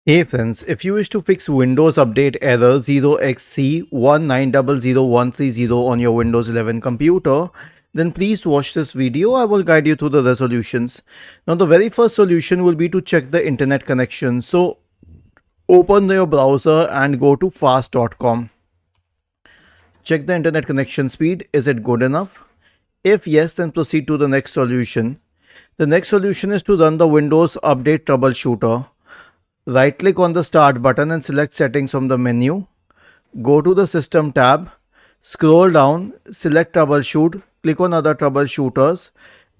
Hey friends, if you wish to fix Windows Update error 0xc1900130 on your Windows 11 computer, then please watch this video. I will guide you through the resolutions. Now the very first solution will be to check the internet connection. So open your browser and go to fast.com. Check the internet connection speed. Is it good enough? If yes, then proceed to the next solution. The next solution is to run the Windows Update Troubleshooter. Right click on the Start button and select Settings from the menu. Go to the System tab, scroll down, select Troubleshoot, click on Other Troubleshooters,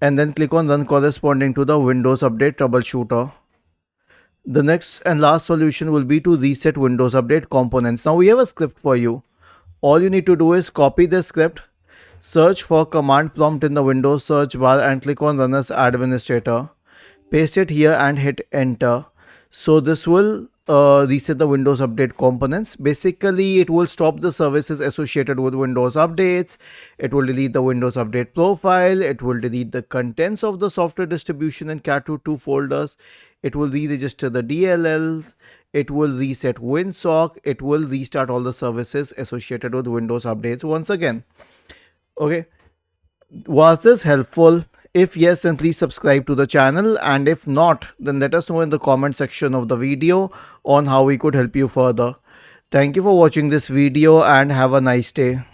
and then click on Run corresponding to the Windows Update Troubleshooter. The next and last solution will be to reset Windows Update components. Now we have a script for you. All you need to do is copy the script, search for command prompt in the Windows search bar and click on Run as Administrator. Paste it here and hit Enter. So this will reset the Windows Update components. Basically, it will stop the services associated with Windows updates. It will delete the Windows Update profile. It will delete the contents of the software distribution and catroot 2 folders. It will re-register the DLLs. It will reset WinSock. It will restart all the services associated with Windows updates once again. Okay. Was this helpful? If yes, then please subscribe to the channel, and if not, then let us know in the comment section of the video on how we could help you further. Thank you for watching this video and have a nice day.